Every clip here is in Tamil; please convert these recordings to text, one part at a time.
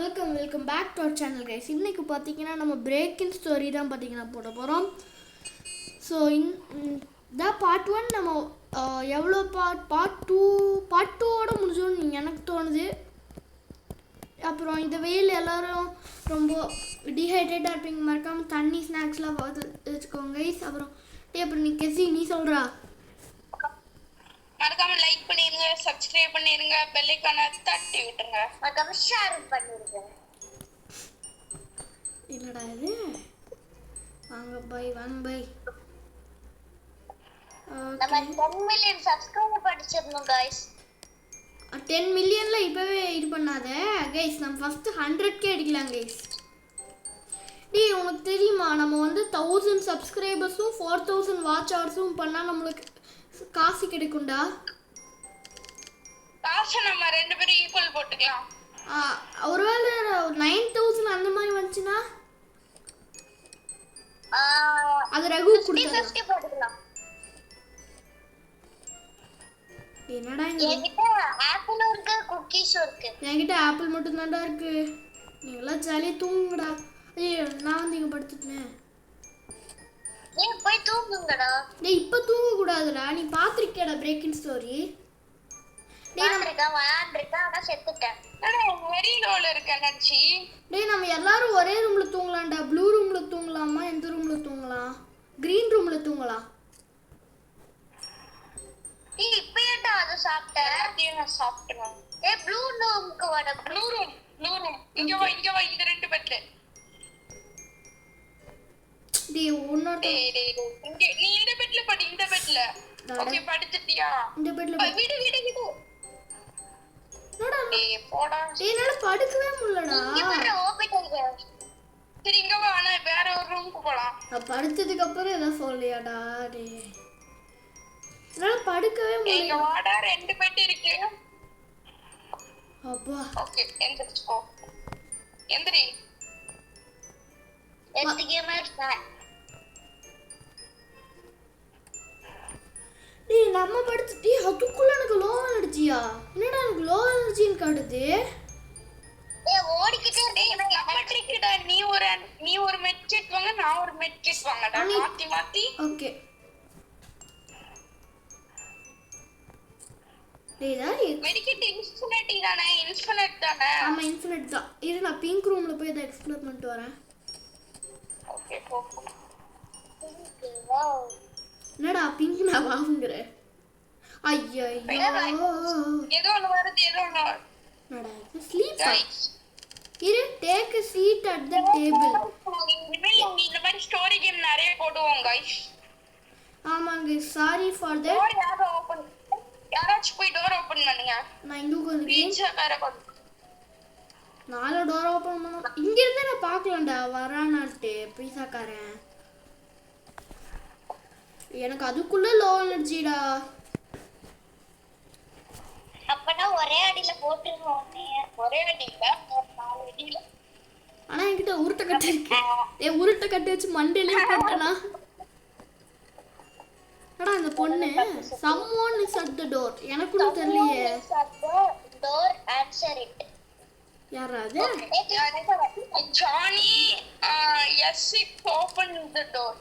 Welcome back to our channel guys. இன்றைக்கி பார்த்தீங்கன்னா நம்ம பிரேக்கிங் ஸ்டோரி தான் பார்த்தீங்கன்னா போட போகிறோம். ஸோ இதான் பார்ட் 1. நம்ம எவ்வளோ பார்ட் டூவோட முடிஞ்சோன்னு எனக்கு தோணுது. அப்புறம் இந்த வெயில் எல்லோரும் ரொம்ப டீஹைட்ரேட்டாக இருப்பீங்க, மறக்காமல் தண்ணி ஸ்நாக்ஸ்லாம் பார்த்து வச்சுக்கோங்க கைஸ். அப்புறம் நீ கெசி நீ சொல்கிறா மறக்காம லைக் பண்ணிருங்க, சப்ஸ்கிரைப் பண்ணிருங்க, பெல் ஐகானை தட்டி விட்டுருங்க, மறக்காம ஷேர் பண்ணிருங்க. என்னடா இது? வாங்க பை நம்ம 10 மில்லியன் சப்ஸ்கிரைபர் படிச்சிரணும் गाइस. 10 மில்லியன்ல இப்பவே இது பண்ணாத गाइस. நம்ம ஃபர்ஸ்ட் 100k அடிக்கலாம் गाइस. டேய் உனக்கு தெரியுமா நம்ம வந்து 1000 சப்ஸ்கிரைபர்ஸும் 4000 வாட்ச் ஹவர்ஸும் பண்ணா நமக்கு காசு கிடைக்கும்டா. காசு நம்ம ரெண்டு பேரும் ஈக்குவல் போட்டுக்கலாம். ஒருவேளை 9000 அந்த மாதிரி வந்துச்சுன்னா அது ரகு கொடுத்தா போட்டுக்கலாம். என்னடா என்கிட்ட ஆப்பிள் இருக்கு, குக்கீஸ் இருக்கு. என்கிட்ட ஆப்பிள் மட்டும் தான்டா இருக்கு. நீங்களா ஜாலியா தூங்குங்கடா. ஐயோ நான் வந்து இங்க படுத்துட்டேன். நீ போய் தூங்குங்கடா. டேய் இப்ப தூங்க கூடாதுடா. நீ பாத்திருக்கேடா பிரேக்கிங் ஸ்டோரி. டேய் நான் செத்துட்டேன். நான் வெரி லோல இருக்கேன் நச்சி. டேய் நம்ம எல்லாரும் ஒரே ரூம்ல தூங்கலாம்டா. ப்ளூ ரூம்ல தூங்கலாமா, எந்த ரூம்ல தூங்கலாம்? கிரீன் ரூம்ல தூங்கலாம். நீ இப்பேடா அத சாப்பிட்ட? நான் சாப்பிட்டேன். ஏய் ப்ளூ ரூம்க்கு வாடா. ப்ளூ ரூம் இங்க வா இந்த ரெண்டு பெட்ல. டேய் ஒண்ணோட இங்க நீ இந்த பெட்ல படு, இந்த பெட்ல. ஓகே படுத்துட்டியா? இந்த பெட்ல விடு. என்னடா டேய் போடா. டேய் என்னால படுக்கவே முடியலடா. இங்க வர ஓபிட்டங்க. சரி இங்க வா, நான் வேற ஒரு ரூமுக்கு போலாம். நான் படுத்ததுக்கு அப்புறம் ஏதோ சொல்லியாடா. டேய் என்னால படுக்கவே முடியல. இங்க வாடா, ரெண்டு பெட் இருக்கு. அப்பா ஓகே எந்திரிச்சுக்கோ. எந்திரி. Gamer start. டேய் நம்ம படுத்துட்டி அதுக்குள்ள எனக்கு லோ எனர்ஜியா? என்னடா எனக்கு லோ எனர்ஜின்னு காட்டுது? ஏய் ஓடிக்கிட்டே டேய் எனக்கு அமட்ரிக்கடா. நீ ஒரு மெட் செட் வாங்க, நான் ஒரு மெட் செட் வாங்கடா. மாத்தி ஓகே. டேய் டாடி மெடிக்கெட் இன்ஃபினிட் தானே? ஆமா இன்ஃபினிட் தான். இரு நான் பிங்க் ரூம்ல போய் இத எக்ஸ்ப்ளோர் பண்ணிட்டு வரேன். ஓகே போ. வாவ் என்னடா பிங்க் நான் வாங்குற? ஐயோ ஏதோ ஒன்னு வருது. என்னடா இது ஸ்லீப்? இரு take a seat at the table. இந்த மாதிரி ஸ்டோரி கேம் நிறைய போடுவோம் गाइस. ஆமாங்க சாரி ஃபார் தட். யாராச்சும் போய் டோர் ஓபன் பண்ணுங்க. நான் இங்க உட்கார்ந்து பீச்சா வேற கொண்டு. நாலு டோர் ஓபன் பண்ணனும். இங்க இருந்து நான் பார்க்கலாம்டா வரானாட்டு பீஸாக்காரன். எனக்கு அதுக்குள்ள லோ எனர்ஜிடா. அப்பனா ஒரே அடியில போட்டுறோம். ஒரே அடியில நாலு அடியில. ஆனா என்கிட்ட உருட்டை கட்டை இருக்கு. ஏய் உருட்டை கட்டை வச்சு மண்டையிலே போட்டனா. அடா அந்த பொண்ணு someone is at the door. எனக்கு தெரியலையே. Door answer it. யாரா அது? Johnny yes it open the door.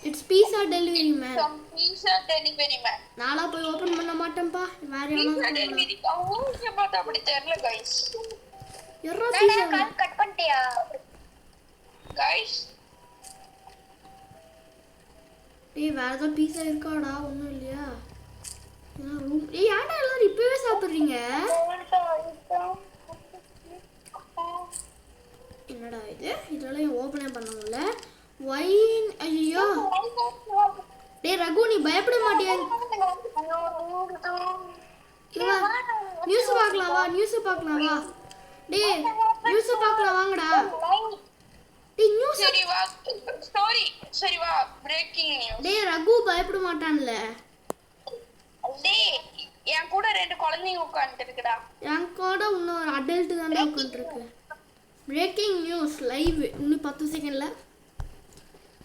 It's pizza delivery man. Some pizza delivery man. நானா போய் ஓபன் பண்ண மாட்டேன்பா. வேற யாராவது delivery அவங்க பார்த்தா அப்படி தெரியல गाइस. யாரா pizza கட் பண்ணிட்டியா गाइस? டேய் வேற ஏதாவது பீஸா இருக்காடா? ஒண்ணும் இல்லையா? ரூம் ஏய் யாரா எல்லாரும் இப்பவே சாப்பிடுறீங்க? என்னடா இது? இதெல்லாம் ஓபனே பண்ண முடியல. வைன் ஐயோ. டேய் ரகு நீ பயப்பட மாட்டியா? நியூஸ் பார்க்கலாம் வா. டேய் நியூஸ் பார்க்கலாம் வாங்கடா. டேய் நியூஸ் சரி வா ஸ்டோரி. சரி வா பிரேக்கிங் நியூஸ். டேய் ரகு பயப்பட மாட்டான்ல? டேய் என் கூட ரெண்டு குழந்தைங்க உட்கார்ந்துட்டு இருக்குடா. என் கூட இன்னொரு அடல்ட் தான் உட்கார்ந்துட்டு இருக்கு. பிரேக்கிங் நியூஸ் லைவ் இன்னும் 10 செகண்ட்ல.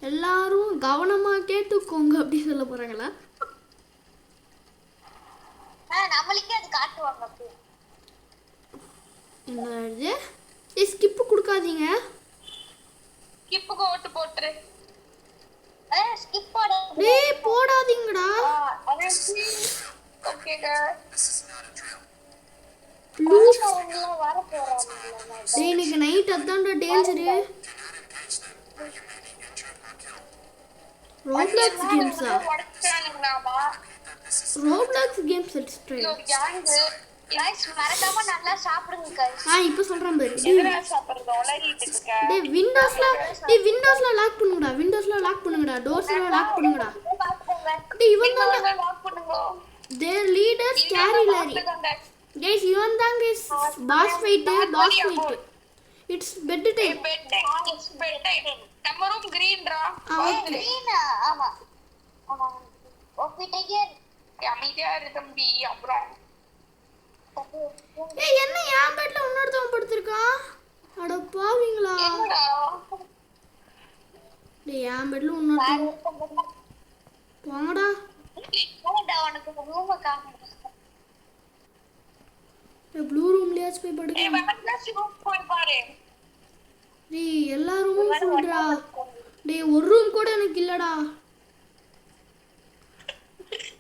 எல்லாரும் கவனமா கேட்டுக்கோங்க அப்படி சொல்ல போறாங்களா? நம்மளுக்கே அது காட்டுவாங்க. என்னது? This போட்டுரு ஸ்கிப் போடு டேய் போடாதீங்கடா. ஓகேடா லூப் வர போறாங்க டேய் இன்னைக்கு நைட் அதான்டா டேஞ்சரு. ரோப்ளாக்ஸ் கேம்ஸா? Roblox games extra. गाइस மறக்காம நல்லா சாப்பிடுங்க गाइस. இப்போ சொல்றேன் பாரு. எதுல சாப்பிடுறது ஒளறிட்டு இருக்க. டேய் விண்டோஸ்ல லாக் பண்ணுங்கடா. விண்டோஸ்ல லாக் பண்ணுங்கடா. டோர்ஸ்ல லாக் பண்ணுங்கடா. டேய் இவன் தான் லாக் பண்ணுங்க. their leader scary larry. guys இவன் தான் guys boss fight. it's bed time. bed time. நம்ம ரூம் கிரீன்டா. கிரீன் ஆமா. Okay take care. அமைதியா இரு தம்பி. அப்புறம் ஏய் என்ன என் பெட்ல இன்னொருத்தவன் படுத்திருக்கான். அட பாவீங்களா. டேய் என் பெட்ல இன்னொருத்தவன் போங்கடா. உனக்கு ரூம் காணோம். ப்ளூ ரூம்லயாச்சும் போய் படுங்க. ஏய் வெப்பன்ஸ் ரூம் போய் பாரு. டேய் எல்லா ரூமும் ஃபுல்டா. டேய் ஒரு ரூம் கூட எனக்கு இல்லடா.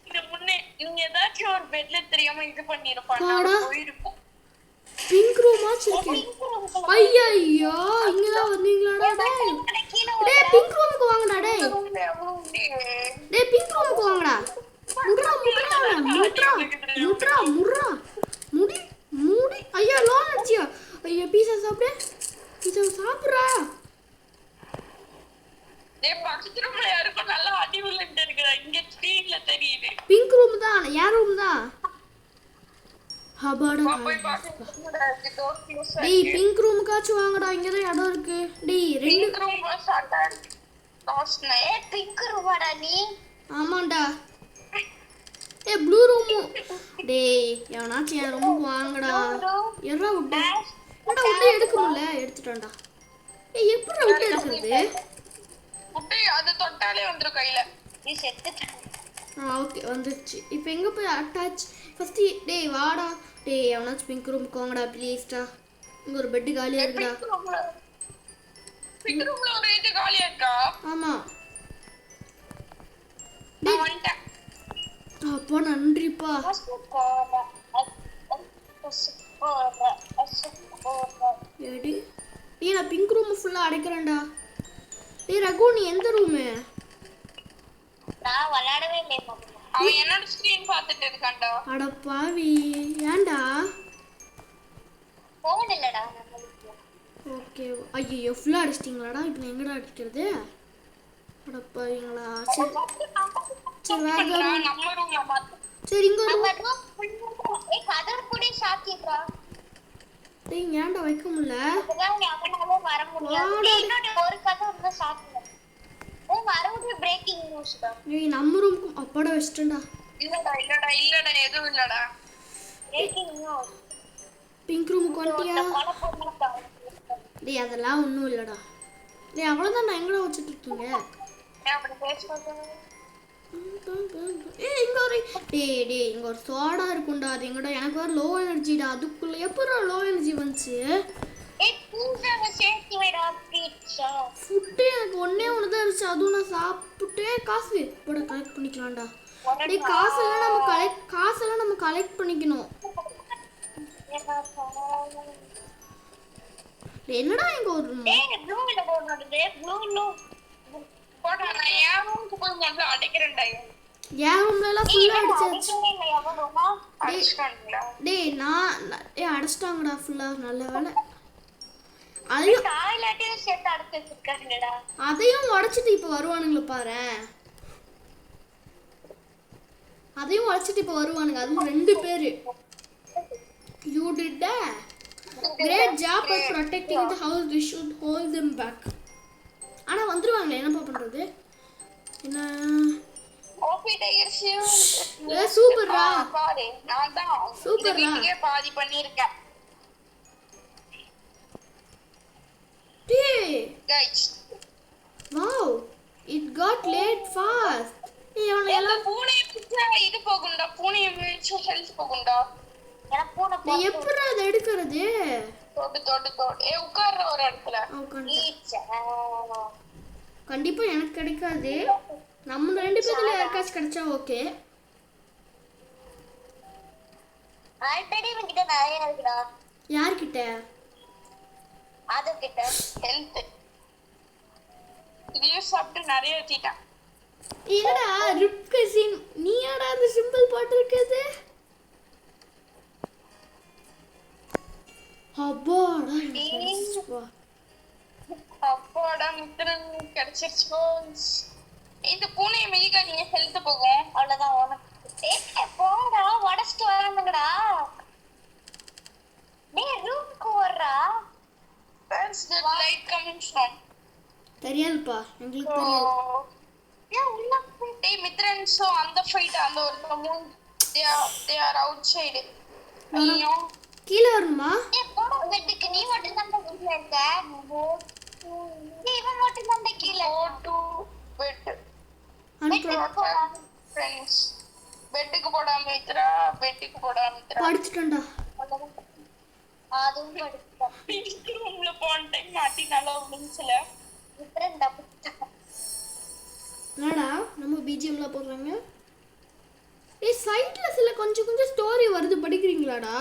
இது முன்னே இவங்க ஏதாச்சும் ஒரு பெட்ல தெரியாம இது பண்ணிருப்பாங்க. போயிருப்போம். பிங்க் ரூமாச்சு இருக்கு. ஐயோ இங்க தான் வந்தீங்களாடா டேய். டேய் பிங்க் ரூமுக்கு வாங்கடா டேய். டேய் பிங்க் ரூமுக்கு வாங்கடா. முட்ரா முடி ஐயா லோன் அடிச்சியா. ஐயா பீஸா சாப்பிடு. பீஸா சாப்பிடுறா. டேய் பக்கத்து ரூம்ல யாருக்கோ நல்லா அடி விழுந்து இருக்குடா. இங்க ஸ்கிரீன்ல தெரியுது. பிங்க் ரூம் தான். யார் ரூம் தான்? ஹபாடா. டேய் பிங்க் ரூமுக்காச்சும் வாங்கடா. இங்க தான் இடம் இருக்கு. டேய் ரெண்டு ரூம் சாட்டான். லாஸ்ட்ல பிங்க் ரூமாடா நீ. ஆமாண்டா. ஏய் ப்ளூ ரூம். டேய் எவனாச்சும் என் ரூமுக்கு வாங்கடா. எறா விட்டு. என்னடா விட்டு எடுக்க முடியல. எடுத்துட்டேன்டா. ஏய் எப்படி விட்டு எடுக்கிறது? விட்டு அது தொட்டாலே வந்துரும் கையில. நீ செத்துட்ட. ஓகே வந்துச்சு. இப்போ எங்க போய் அட்டாச் ஃபர்ஸ்ட். டேய் வாடா. டேய் எவனாச்சும் பிங்க் ரூமுக்கு வாங்கடா ப்ளீஸ்டா. இங்க ஒரு பெட் காலியா இருக்குடா. பிங்க் ரூம்ல ஒரு இது காலியா இருக்கா? ஆமா. டேய் வந்துட்டேன். அப்பா நன்றிப்பா. ஏடி டேய் நான் பிங்க் ரூம் ஃபுல்லா அடைக்கறேன்டா. டேய் ரகு நீ எந்த ரூம்? நான் விளையாடவே இல்லை. அவன் என்னோட ஸ்கிரீன் பார்த்துட்டு இருக்கான்டா. அட பாவி ஏன்டா? போன் இல்லடா நம்மளுக்கு. ஓகே ஐயோ ஃபுல்லா அடிச்சிட்டீங்களாடா. இப்போ நான் எங்கடா அடிக்கிறது? அட பாவிங்களா. சரி வேற நம்ம ரூம்ல மாத்து. சரி இங்க ஒரு ஏய் கதவு கூட சாத்திடுறா. டேய் ஏன்டா வைக்க முடியல? அதான் அவனால வர முடியாது. இன்னொரு ஒரு கதவு இருந்தா சாத்திடுறா. ஓ மறுபடியும் பிரேக்கிங் நியூஸ் தான். ஏய் நம்ம ரூமுக்கு அப்பாடா வெஸ்டர்ன்டா. இல்லடா எதுவும் இல்லடா. Breaking news. பிங்க் ரூமுக்கு வந்துட்டியா? டேய் அதெல்லாம் ஒன்றும் இல்லைடா. டேய் அவ்வளோதான். நான் எங்கடா வச்சுட்டு இருக்கீங்க? அப்படி பேசுறது. ஏய் இங்க ஒரு டேய் இங்க ஒரு சோடா இருக்கும்டா. அது எங்கடா? எனக்கு வர லோ எனர்ஜிடா. அதுக்குள்ள எப்பறா லோ எனர்ஜி வந்துச்சு? ஏய் பூசாங்க சேர்த்து வைடா பீட்சா. ஃபுட் எனக்கு ஒண்ணே ஒன்று தான் இருந்துச்சு. அதுவும் நான் சாப்பிட்டே காசு போட கலெக்ட் பண்ணிக்கலாம்டா. டேய் காசெல்லாம் நம்ம கலெக்ட் பண்ணிக்கணும். என்னடா இங்க ஒரு ஏய் ப்ளூல போடுறது ப்ளூ போடா. நான் ஏன் ரூமுக்கு போய் வந்து அடிக்கிறேன்டா. என் ரூம்ல எல்லாம் ஃபுல்லா அடிச்சாச்சு. அடிச்சிட்டாங்களா? டேய் நான் அடிச்சிட்டாங்கடா ஃபுல்லா. நல்ல வேலை. அதையும் டாய்லெட்டையும் சேர்த்து அடிச்சு வச்சிருக்காங்கடா. அதையும் உடைச்சிட்டு இப்போ வருவானுங்கள பாரு. அதையும் உடைச்சிட்டு இப்போ வருவானுங்க. அதுவும் 2 பேரு. You did that. Great job at protecting the house. We should hold them back. ஆனா வந்துருவாங்களே என்னப்பா பண்றது? என்ன ஓபி டைகர்ஸ். ஏ சூப்பர்ரா. பாரு நான் தான் சூப்பர்ரா. வீட்டுக்கே பாதி பண்ணிருக்கேன். டேய் guys wow it got late fast. ஏய் அவன எல்லாம் பூனை பிச்சா இது போகும்டா. பூனை மிச்ச ஹெல்த் போகும்டா. எனக்கு பூனை நீ எப்பறா அத எடுக்கிறது? தொடு ஏய் உட்கார்ற ஒரு இடத்துல. உட்கார்ந்து. கண்டிப்பா எனக்கு கிடைக்காது. நம்ம 2 பேர்ல யாருக்காச்சும் கிடைச்சா ஓகே. ஆல்ரெடி இவங்கிட்ட நிறைய இருக்குடா. யார்கிட்ட? அது கிட்ட ஹெல்த் இதையும் சாப்பிட்டு நிறைய ஏத்திட்டான். என்னடா ரிப் கசின் நீயாடா அந்த சிம்பிள் போட்டிருக்குது? அப்பாடா கிடைச்சிச்சுப்பா. அப்பாடா மித்திரன் கிடைச்சிருச்சோ. இந்த பூனை மெய்கா நீ ஹெல்த் போகும் அவ்வளவுதான் உனக்கு. போடா உடச்சிட்டு வரானுங்கடா. நீ ரூம்க்கு வர்றா. Where's the light coming from? தெரியாதுப்பா எங்களுக்கு தெரியாது. ஏன் உள்ள போய் மித்ரன் சோ அந்த ஃபைட் அந்த ஒரு மூணு they are outside. ஐயோ கீழே வரணுமா? ஏ போடா பெட்டுக்கு. நீ மட்டும் தான் கீழ இருக்க. நீ இவன் மட்டும் தான் கீழ. go to bed. ஃப்ரெண்ட்ஸ் பெட்டுக்கு போடாம மித்ரா பெட்டுக்கு போடாம மித்ரா படிச்சிட்டேன்டா. அதுவும் படிச்சிட்டேன். ரூம்ல போன டைம் மாட்டி நல்லா விழுந்துச்சுல. மித்ரன் தப்பிச்சிட்டான். என்னடா நம்ம பிஜிஎம்ல போடுறாங்க. ஏய் சைட்ல சில கொஞ்சம் கொஞ்சம் ஸ்டோரி வருது, படிக்கிறீங்களாடா?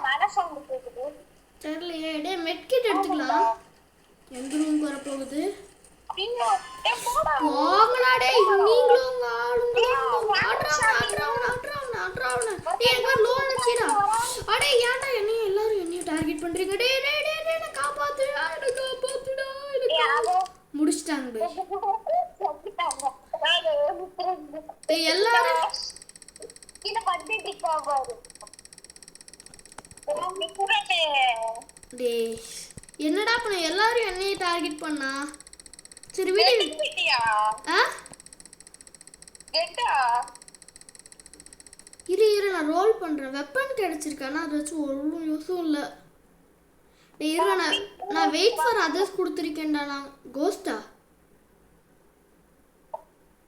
மழை சவுண்ட் கேக்குது. தெரியலையே. டேய் மெட்கிட் எடுத்துக்கலாம். எந்த ரூமுக்கு வர போகுது? போங்கடா டேய், நீங்களும் உங்க ஆளுங்களும் ஆட்றாவன. டேய் எனக்கு லோ அடிச்சிடா. அடே ஏன்டா என்னைய எல்லாரும் என்னைய டார்கெட் பண்றீங்க? டேய் டேய் டேய் டேய் நான் காப்பாத்துடா, எனக்கு காப்பாத்துடா. முடிச்சிட்டாங்க. டேய் எல்லாரும் இத பண்ணிட்டு இருக்காரு. டேய் என்னடா பண்ண எல்லாரும் என்னைய டார்கெட் பண்ணா? சரி விடு. இரு நான் ரோல் பண்றேன். வெப்பன் கிடைச்சிருக்கானா அது வச்சு ஒரு யூஸும் இல்லை. டேய் இரு நான் வெயிட் ஃபார் அதர்ஸ் கொடுத்துருக்கேன்டா. நான் கோஸ்டா?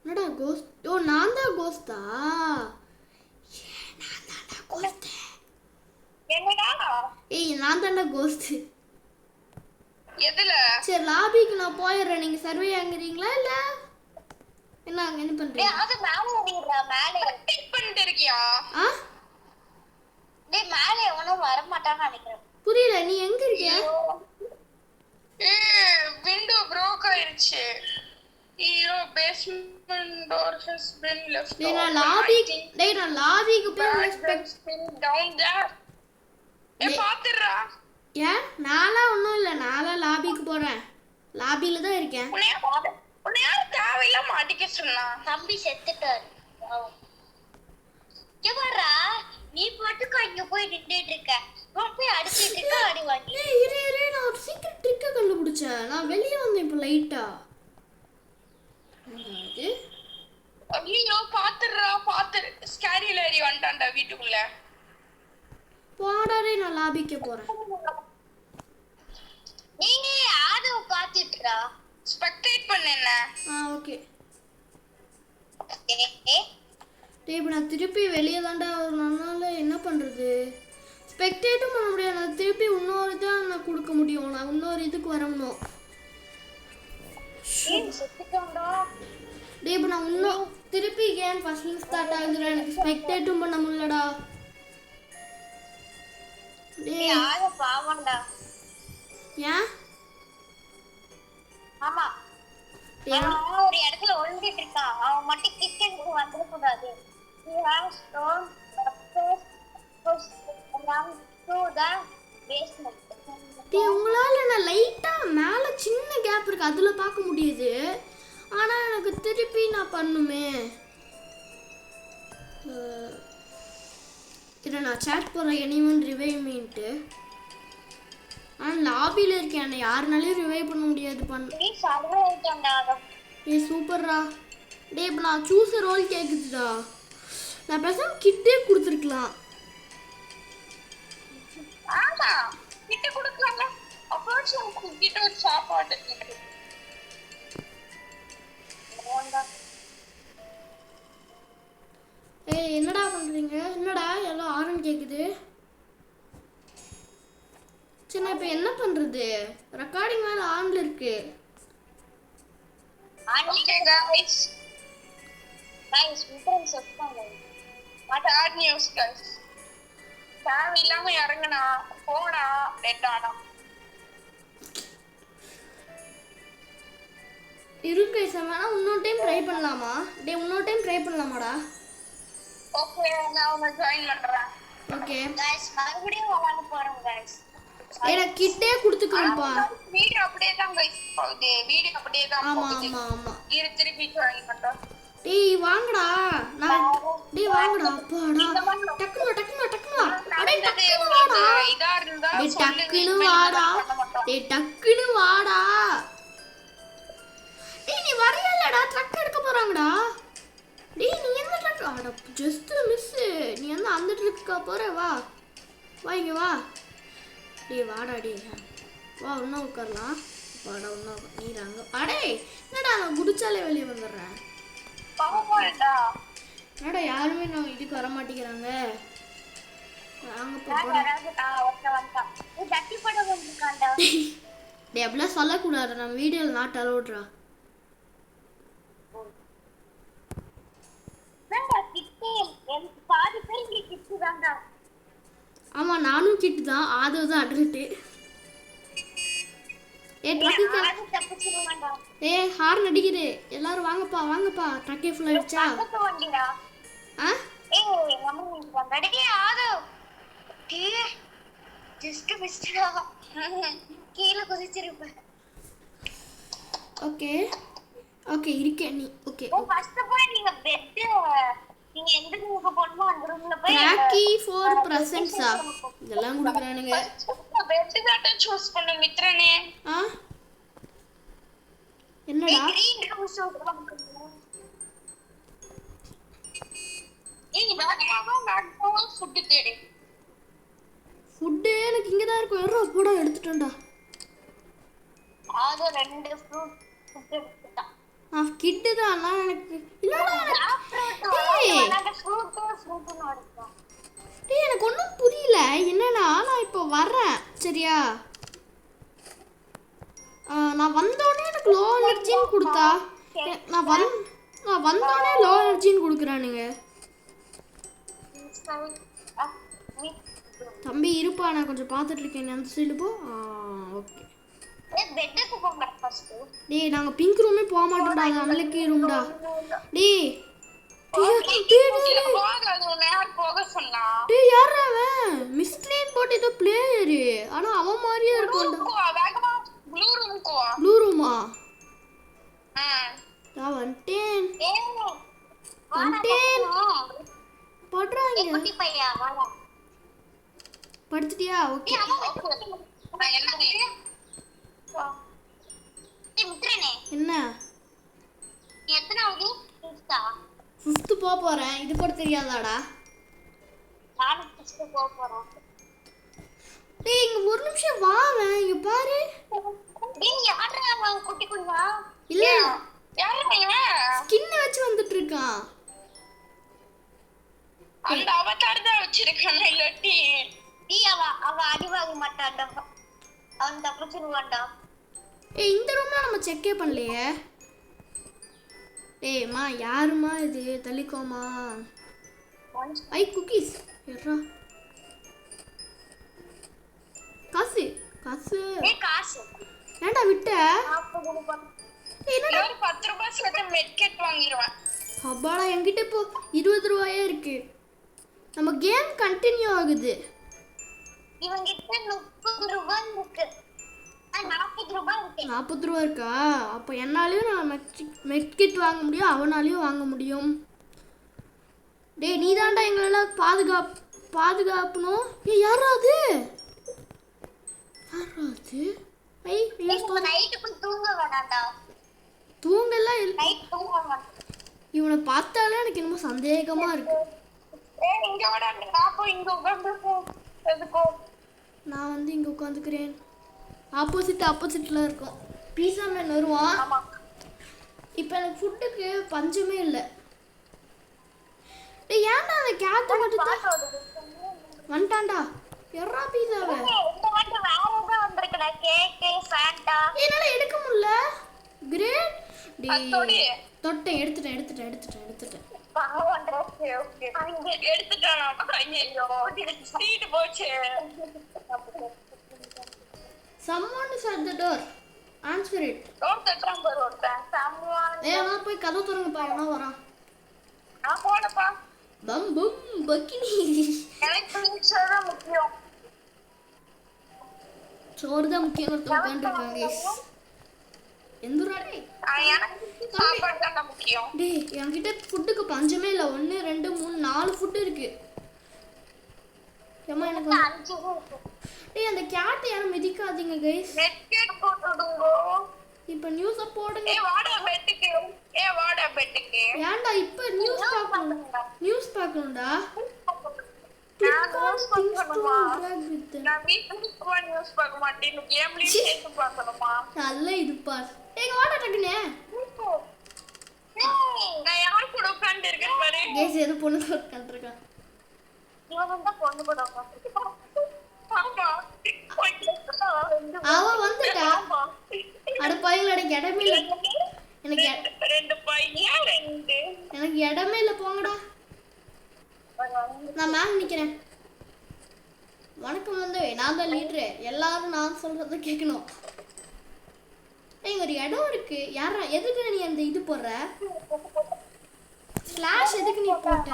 என்னடா கோஸ்ட்? ஓ நான் தான் கோஸ்டா? ஏய் நான் தான்டா கோஸ்ட். எதுல? சரி லாபிக்கு நான் போயிடுறேன். நீங்க சர்வே ஆகுறீங்களா இல்ல என்ன அங்க என்ன பண்றீங்க? அது மேல ஏறிடுறா. மேல டிக் பண்ணிட்டு இருக்கியா? டேய் மேல எவனும் வர மாட்டான்னு நினைக்கிறேன். புரியல நீ எங்க இருக்க? விண்டோ broke ஆயிருச்சு. ஐயோ basement door has been left. டேய் நான் லாபிக்கு போய் ரெஸ்பெக்ட் டவுன் தேர். பாத்துறா. ஏன் நாளா ஒண்ணும் இல்ல. நாளா லாபிக்கு போறேன். லாபில தான் இருக்கேன். உன்னை யார் தேவையில்லாம அடிக்க சொன்னா? தம்பி செத்துட்டாரு. கேவரா நீ பாட்டுக்கு அங்க போய் நின்னுட்டு இருக்க. போய் அடிச்சிட்டு இருக்க. அடி வாங்கி. ஏய் இரு நான் ஒரு சீக்ரெட் ட்ரிக்க கண்டுபிடிச்சேன். நான் வெளிய வந்தேன் இப்ப லைட்டா. இது ஐயோ பாத்துறா பாத்துற. ஸ்கேரில ஏறி வந்துட்டான்டா வீட்டுக்குள்ள. போடாரே நான் லாபிக்கு போறேன். நீங்க யாரோ பாத்துட்டறா. ஸ்பெக்டேட் பண்ணேன. ஓகே. டேய் இப்ப நான் திருப்பி வெளிய தான்டா வரணும்னால என்ன பண்றது? ஸ்பெக்டேட்டும் பண்ண முடியாது. நான் திருப்பி இன்னொரு தான் நான் கொடுக்க முடியும். நான் இன்னொரு இதுக்கு வரணும். செத்துட்டோம்டா. டேய் இப்ப நான் இன்னும் திருப்பி கேம் ஃபர்ஸ்ட்ல ஸ்டார்ட் ஆகுதுடா. எனக்கு ஸ்பெக்டேட்டும் பண்ண முடியலடா. டேய் யாரோ பாவம்டா. ஏன்? ஆமா. அவன் ஒரு இடத்துல ஒளிஞ்சிட்டு இருக்கான். அவன் மட்டும் கிச்சனுக்கு வந்துட கூடாது. He has thrown to the basement. டேய் உங்களால நான் லைட்டா மேல சின்ன கேப் இருக்கு அதுல பார்க்க முடியுது. ஆனா எனக்கு திருப்பி நான் பண்ணுமே. இத நான் chat போறேன். anyone revive meன்ட்டு. நான் லாபில இருக்கேன். என்ன யாருனாலயும் ரிவைவ் பண்ண முடியாது. நீ சர்வே ஆயிட்டடா. ஏய் சூப்பர்ரா. டேய் இப்ப நான் சூஸ் ரோல் கேக்குதுடா. நான் பேசாம கிட்டே கொடுத்துருக்கலாம். ஆமா கிட்ட கொடுக்கலாம்ல. அப்ரோச் கிட்ட ஒரு சாப்பாடு இருக்கு. ஏய் என்னடா பண்றீங்க? என்னடா எல்லாம் ஆரன் கேக்குது. சரி நான் இப்போ என்ன பண்றது? ரெக்கார்டிங் வேற ஆன்ல இருக்கு. Okay guys. Guys, Vikram செத்தாங்க. Bad news guys. சாவி இல்லாம இறங்குனா போனா டெட் ஆனா. இருக்கு வேணா இன்னொரு டைம் ட்ரை பண்ணலாமா? டேய் இன்னொரு டைம் ட்ரை பண்ணலாமாடா? ஓகே நான் உன்னை ஜாயின் பண்றேன். ஓகே guys மறுபடியும் விளையாட போறோம் guys. எனக்கு கிட்டே கொடுத்துக்கிறேன்ப்பா. வீடியோ அப்படியே தான் guys போகுது. வீடியோ அப்படியே தான் ஆமா போகுது. ஆமா ஆமா. இரு திருப்பி ஜாயின் பண்றேன். டேய் வாங்கடா. டேய் வாங்கடா அப்பாடா. டக்குனு வா. அடே டக்குனு வாடா. இதா இருந்தா டேய் டக்குனு வாடா. டேய் டக்குனு வாடா. டேய் நீ வரையலடா. ட்ரக் எடுக்க போறாங்கடா. டேய் நீ என்ன ட்ரக்? அட ஜஸ்ட் மிஸ். நீ என்ன அந்த ட்ரக்கா போற? வா. வா இங்க வா. டேய் வாடா டேய். வா உன்ன உட்காரலாம். வாடா உன்ன நீராங்க. அடே என்னடா நான் குடிச்சாலே வெளிய வந்துறேன். பாவம்டா. என்னடா யாருமே நான் இதுக்கு வர மாட்டேங்கிறாங்க. வாங்க நான் போடா. வந்தா. நீ தட்டி போட வந்திருக்கான்டா. டேய் அப்படிலாம் சொல்லக்கூடாது. நம்ம வீடியோல நாட் அலோட்ரா. வேண்டா கிட்டே எனக்கு பாதி பேர் இங்க கிட்டு தான்டா. ஆமா நானும் கிட்டு தான். ஆதவ தான் அடல்ட். ட்ரக்கு அது தப்பிச்சிருவான்டா. ஹார்ன் அடிக்குது. எல்லாரும் வாங்கப்பா வாங்கப்பா. ட்ரக்கே ஃபுல் ஆயிடுச்சா? பக்கத்து வண்டிடா. ஆ நம்ம வந்தடே ஆது. ஜஸ்ட் மிஸ்டா. கீழ குதிச்சிருப்ப. ஓகே ஓகே இருக்கே நீ. ஓகே ஃபர்ஸ்ட் போய் நீங்க பெட் நீங்க எந்த ரூமுக்கு போணுமோ அந்த ரூம்ல போய் ட்ராக்கி ஃபார் பிரசன்ட்ஸா இதெல்லாம் குடுக்குறானுங்க. பெட் தான் சூஸ் பண்ண மித்ரனே. ஆ என்னடா? கிரீன் ரூம் சூஸ் பண்ணுங்க. நீ வேகமா ஃபுட் தேடு. ஃபுட் எனக்கு இங்க தான் இருக்கு. எறா போடா எடுத்துட்டேன்டா. ஆது ரெண்டு ஃப்ரூட் ஃபுட் எடுத்துட்டா. கிட்டு தான் நான் எனக்கு இல்லடா. டேய் எனக்கு ஒன்றும் புரியல. என்னன்னா நான் இப்போ வர்றேன் சரியா? நான் வந்தோடனே எனக்கு லோ எனர்ஜின்னு கொடுத்தா நான் வந்தோடனே லோ எனர்ஜின்னு கொடுக்குறானுங்க. தம்பி இருப்பா நான் கொஞ்சம் பார்த்துட்டு இருக்கேன். அந்த சைடு போ. ஓகே பெட்டுக்கு போங்க ஃபர்ஸ்ட். டேய் நாங்க பிங்க் ரூமே போக மாட்டோம்டா. அது அன்லக்கி ரூம்டா. டேய் டேய் யாரா அவன்? மிஸ்ட்ரீன் போட்டு ஏதோ பிளேயர். ஆனா அவன் மாதிரியே இருக்கும்டா. ப்ளூ ரூமா? நான் வந்துட்டேன். படுறாங்க. குட்டி பையா வாடா. படுத்துட்டியா? ஓகே என்ன எத்தனாவது? ஃபிஃப்த் போக போறேன். இது கூட தெரியாதாடா? நானும் ஃபிஃப்த் போக போறேன். டேய் இங்க ஒரு நிமிஷம் வாவேன். இங்க பாரு. டேய் யாரா அவன் குட்டி குடிவா? இல்ல யாரா இவன்? ஸ்கின் வச்சு வந்துட்டு இருக்கான். அந்த அவதார் தான் வச்சிருக்கானே லட்டி. டேய் அவ அடி வாங்க மாட்டான்டா. அவன் தப்பிச்சிருவான்டா. ஏய் இந்த ரூம்ல நம்ம செக்கே பண்ணலையே. ஏய் மா யாருமா இது? தள்ளிக்கோமா. ஐ குக்கீஸ் எறா. காசு காசு. ஏய் காசு ஏன்டா விட்ட? என்னடா 10 ரூபாய் சேர்த்து மெட்கெட் வாங்கிடுவேன். அப்பாடா என்கிட்ட இப்போ 20 ரூபாயே இருக்கு. நம்ம கேம் கண்டினியூ ஆகுது. இவங்கிட்ட 30 ரூபாய் இருக்கு. 40 ரூபாய் இருக்கு. 40 ரூபாய் இருக்கா? அப்போ என்னாலையும் நான் மெட்கிட் வாங்க முடியும். அவனாலையும் வாங்க முடியும். டேய் நீ தான்டா எங்களெல்லாம் பாதுகாப்பணும். ஏய் யாரா அது? யாரா அது? ஐய் நைட்டுக்கு தூங்க வேணாம்டா. தூங்கலாம் இல்ல. நைட் தூங்க வேணாம். இவனை பார்த்தாலே எனக்கு என்னமோ சந்தேகமா இருக்கு. ஏய் இங்க வாடா. நான் போய் இங்க உட்கார்ந்துக்கோ. எதுக்கோ? நான் வந்து இங்க உட்கார்ந்துக்கிறேன். ஆப்போசிட்ல இருக்கும். பீஸா மேன் வருவான். ஆமா. இப்போ எனக்கு ஃபுட்டுக்கு பஞ்சமே இல்லை. டேய் ஏன்டா அந்த கேட்ட மட்டும் வந்துட்டான்டா. எறா பீஸாவே. இந்த வாட்டி வேற கேக் ஃபேண்டா என்னால எடுக்க முடியல கிரேட் அத்தோடி தொட்டேன் எடுத்துட்டேன் பாவம் ஓகே ஓகே அங்க எடுத்துட்டானா ஐயோ சீட் போச்சு someone is at the door answer it door தட்டறான் பாரு ஒருத்தன் someone வா போய் கதவு திறங்க பாருங்க வரான் நான் போறப்பா பம் பம் பக்கினி எனக்கு பிடிச்சது முக்கியம் சோறு தான் முக்கியம் உட்காந்துருக்காங்க கைஸ் எந்தூரா டேய் எனக்கு சாப்பாடு தான் முக்கியம் டேய் என்கிட்ட ஃபுட்டுக்கு பஞ்சமே இல்லை 1 2 3 4 ஃபுட் இருக்கு ஏமா எனக்கு 5 டேய் அந்த கேட் யாரும் மிதிக்காதீங்க கைஸ் நெட் போட்டுடுங்க இப்போ நியூஸை போடுங்க வாடா பெட்டுக்கு ஏன்டா இப்போ நியூஸ் பார்க்கணும்டா நல்ல இது பார் ஏங்க வாடா டக்குனே நான் யார் கூட உட்கார்ந்து இருக்கேன் பாரு கேஸ் ஏதோ பொண்ணு உட்காந்துருக்கான் இவன் தான் பொண்ணு கூட உட்கார்ந்து ஆமா அவ வந்துட்டா அட பையன் எனக்கு இடமே இல்லை ரெண்டு பையன் எனக்கு இடமே இல்லை போங்கடா நான் மேம் நிக்கிறேன் வணக்கம் வந்து நான் தான் லீடரு எல்லாரும் நான் சொல்றத கேட்கணும் இங்க ஒரு இடம் இருக்கு யாரா எதுக்கு நீ அந்த இது போடுற ஸ்லாஷ் எதுக்கு நீ போட்ட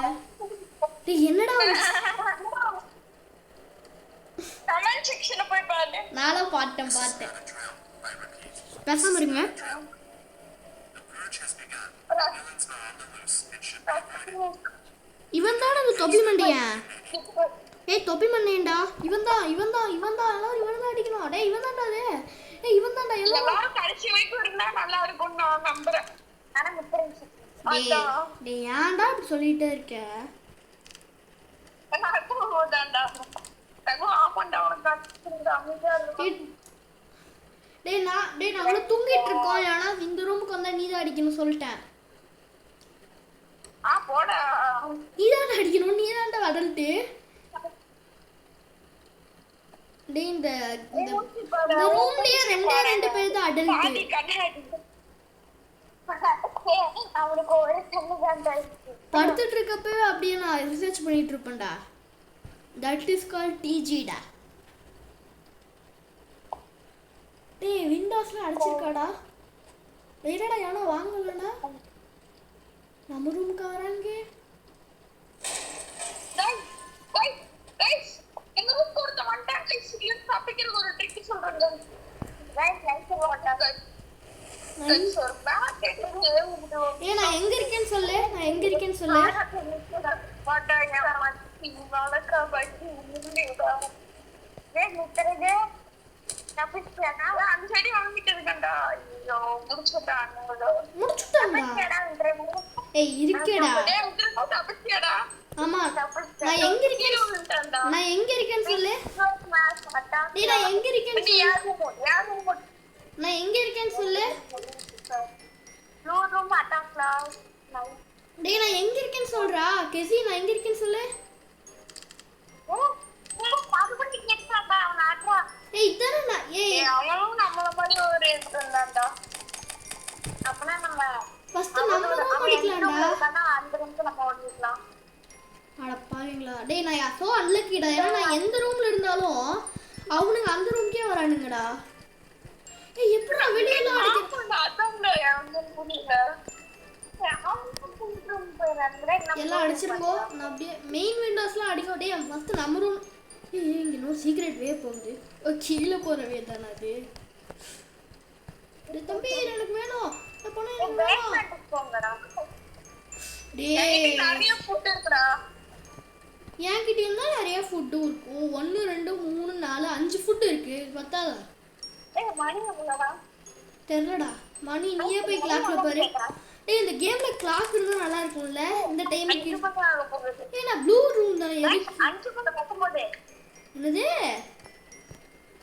டேய் என்னடா கமெண்ட் செக்ஷன்ல போய் பாரு நானும் பார்த்தேன் பேசாம இருங்க இவன் தான் அந்த தொப்பி மண்டையன் ஏய் தொப்பி மண்டையன்டா இவன் தான் எல்லாரும் இவன் தான் அடிக்கணும் டேய் இவன் தான்டா அது ஏய் இவன் தான்டா எல்லாரும் கடைசி வரைக்கும் இருந்தா நல்லா இருக்கும் நான் நம்புறேன் ஆனா டேய் ஏன்டா இப்படி சொல்லிட்டே இருக்க நான் போதான்டா தகு ஆபண்டா உனக்கு அமைதியா இருக்கு டேய் நாங்க தூங்கிட்டு இருக்கோம் ஆனா இந்த ரூமுக்கு வந்தா நீ தான் அடிக்கணும் சொல்லிட்டேன் போடா நீதான் அடிக்கணும் நீ தான்டா அடல்ட்டு டேய் இந்த ரூம்லயே ரெண்டு பேர் தான் அடல்ட் அவனுக்கு ஒரு கண்ணு தான் படுத்துட்டு இருக்கப்பவே அப்படியே நான் ரிசர்ச் பண்ணிட்டு இருப்பேன்டா தட் இஸ் கால்ட் டிஜிடா டேய் விண்டோஸ்ல அடிச்சிருக்காடா வேறடா யானோ வாங்கலடா நம்ம ரூமுக்கு வராங்க கைஸ் எங்க ரூம் போறத மாட்டாங்க கைஸ் இல்ல சாப்பிடுற ஒரு ட்ரிக் சொல்றாங்க கைஸ் லைக் வாட்டர் கைஸ் ஒரு பேக் ஏய் நான் எங்க இருக்கேன்னு சொல்லு வாட்டா யா வாலக்கா பட்டி நின்னுடா ஏய் முட்டறதே தப்பிச்சேனா அந்த சைடு வாங்கிட்டு இருக்கேன்டா ஐயோ முடிச்சுட்டானோ ஏய் இருக்கேடா டேய் உங்க தப்பிச்சேடா ஆமா நான் எங்க இருக்கேன்னு சொல்லு டேய் நான் எங்க இருக்கேன்னு சொல்லு ப்ளூ ரூம் அட்டாக்லா டேய் நான் எங்க இருக்கேன்னு சொல்றா கெசி நான் எங்க இருக்கேன்னு சொல்லு பாகுபலி கேட்றாடா அவன் ஆட்றா ஏய் இதனா ஏய் அவனும் நம்மள மாதிரி ஒரு இருந்தான்டா அப்பனா நம்ம ஃபர்ஸ்ட் நம்ம ரூம் அடிக்கலாம்டா அந்த ரூமுக்கு நம்ம ஓடிடலாம் அட பாவீங்களா டேய் நான் சோ அன்லக்கிடா ஏன்னா நான் எந்த ரூம்ல இருந்தாலும் அவனுங்க அந்த ரூம்க்கே வரானுங்கடா ஏய் எப்படிடா வெளியில அடிக்க அதான்டா எனக்கு புரியல எல்லாம் அடிச்சிருக்கோ நான் அப்படியே மெயின் விண்டோஸ்லாம் அடிக்க டேய் ஃபர்ஸ்ட் நம்ம ரூம் ஏய் இங்க நோ சீக்ரெட் வே போகுது கீழே போற வே தான அது டேய் தம்பி எனக்கு வேணும் அப்பனா எனக்கு வேணும் போங்கடா டேய் நிறைய ஃபுட் இருக்குடா என்கிட்ட இருந்தா நிறைய ஃபுட் இருக்கும் 1 2 3 4 5 ஃபுட் இருக்கு பத்தாதா ஏய் மணி எவ்வளவுடா தெரியலடா மணி நீயே போய் கிளாக்ல பாரு டேய் இந்த கேம்ல கிளாக் இருந்தா நல்லா இருக்கும்ல இந்த டைம்க்கு ஏய் நான் ப்ளூ ரூம் தான் எதுக்கு 5 மணி போகும்போது என்னது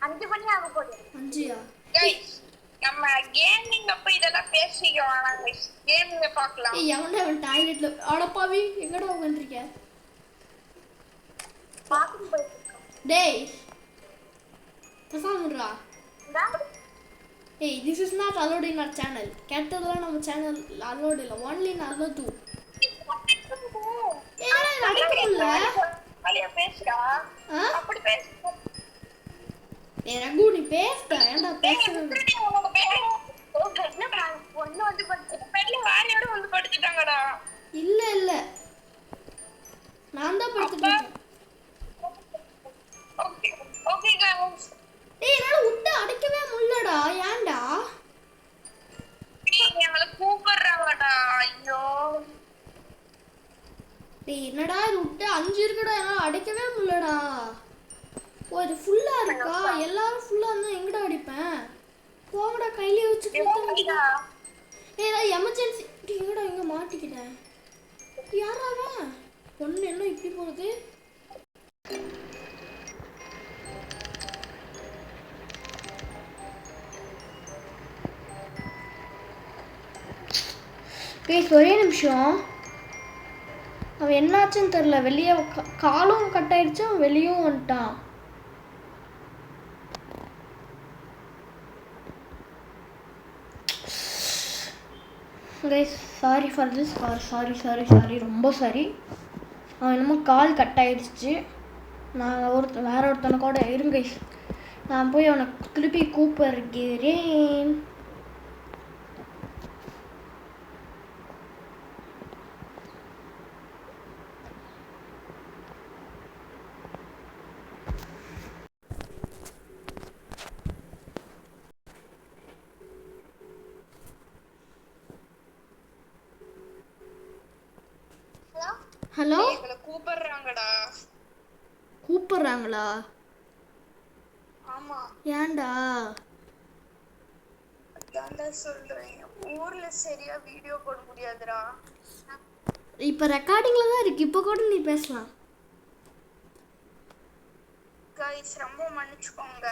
5 மணி ஆக போகுது 5யா गाइस நம்ம கேமிங் அப்ப இதெல்லாம் பேசிக்க வேணாம் गाइस கேமிங் பார்க்கலாம் ஏய் எவன்டா அவன் டாய்லெட்ல அடப்பாவி எங்கடா உட்கார்ந்திருக்க பாத்ரூம் போயிட்டு டேய் பேசாமடா ஏய் this is not allowed in our channel. கேட்டதெல்லாம் நம்ம சேனல் அலோட் இல்லை, ஒன்லி இன் அலோ டூ. ஏன்னா அடிக்க முடியல. பேசுறா ஆ அப்படி பேச ஏய் ரகு நீ பேசுடா, ஏன்டா பேசுறது? பொண்ணு வந்து வாரியோட வந்து படிச்சுட்டாங்கடா. இல்ல இல்ல நான் தான் படுத்துட்டு இருக்கேன். Okay okay guys. டேய் என்னால விட்டு அடிக்கவே முடியலடா, ஏன்டா? எங்களை கூப்பிடுறாங்கடா. ஐயோ டேய் என்னடா இது விட்டு 5 இருக்குடா, என்னால அடிக்கவே முடியலடா. ஓ இது ஃபுல்லா இருக்கா? எல்லாரும் ஃபுல்லா இருந்தா எங்கடா அடிப்பேன்? போங்கடா கையிலே வச்சு கொடுத்தா. ஏய் எமர்ஜென்சி. எங்கடா இங்க மாட்டிக்கிட்டேன். யாரா அவன்? பொண்ணு என்ன இப்படி போகுது? ப்ளீஸ் ஒரே நிமிஷம். அவன் என்னாச்சுன்னு தெரில, வெளியே காலும் கட் ஆயிடுச்சு, அவன் வெளியும் வந்துட்டான். Guys sorry for this, sorry ரொம்ப சாரி. அவன் என்னமோ கால் கட் ஆயிடுச்சு. நான் வேற ஒருத்தனை கூட இருங்க கைஸ், நான் போய் அவனை திருப்பி கூப்பிடுகிறேன். ஹலோ எங்களை கூப்பிடுறாங்கடா. கூப்பிடுறாங்களா? ஆமா ஏன்டா? அதான்டா சொல்றேன், ஊர்ல சரியா வீடியோ போட முடியாதுடா. இப்போ ரெக்கார்டிங்கில் தான் இருக்கு, இப்போ கூட நீ பேசலாம். गाइस ரொம்ப மன்னிச்சுக்கோங்க.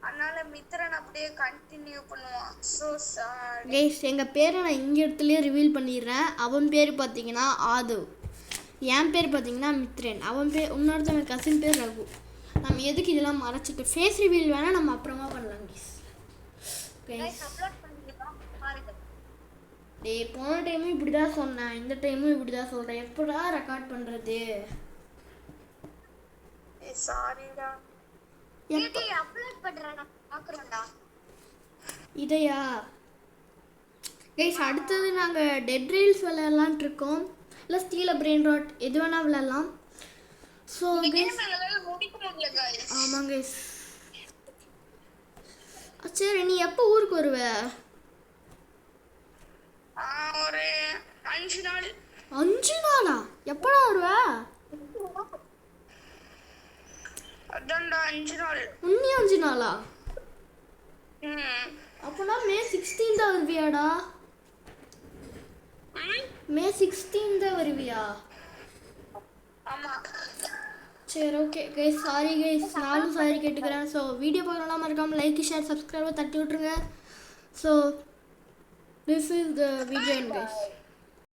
அதனால மித்ரன் அப்படியே கண்டினியூ பண்ணுவான். சோ சாரி கைஸ் எங்கள் பேரை நான் இங்கே இடத்துலயே ரிவீல் பண்ணிடுறேன். அவன் பேர் பார்த்தீங்கன்னா ஆதவ், என் பேர் பார்த்தீங்கன்னா மித்ரன், அவன் பேர் இன்னொருத்தவன் கசின் பேர் ரகு. நம்ம எதுக்கு இதெல்லாம் மறைச்சிட்டு ஃபேஸ் ரிவீல் வேணால் நம்ம அப்புறமா பண்ணலாம் கைஸ். கைஸ் அப்லோட் பண்ணிடலாம் பாருங்க. டேய் போன டைமும் இப்படி தான் சொன்னேன், இந்த டைமும் இப்படி தான் சொல்கிறேன். எப்படா ரெக்கார்ட் பண்ணுறது? சாரிடா. எப்போ அப்லோட் பண்றேன் பாக்குறேன்டா. இதையா கைஸ் அடுத்தது நாங்கள் டெட் ரீல்ஸ் விளையாடலான்ட்டு இருக்கோம், இல்லை ஸ்டீல பிரெயின் ராட் எது வேணால் விளையாடலாம். ஸோ கைஸ் முடிக்க முடியல गाइस. ஆமாம் கைஸ். சரி நீ எப்போ ஊருக்கு வருவ? ஒரு 5 நாள். 5 நாளா? எப்படா வருவ? அதான்டா 5 நாள். இன்னும் 5 நாளா? ம் அப்போனா மே 16 தான் வருவியாடா? மே 16 தான் வருவியா? ஆமா. சரி ஓகே கைஸ், சாரி கைஸ், நானும் சாரி கேட்டுக்கிறேன். ஸோ வீடியோ பார்க்கலாம் மறக்காமல் லைக் ஷேர் சப்ஸ்கிரைபை தட்டி விட்ருங்க. So this is the video guys.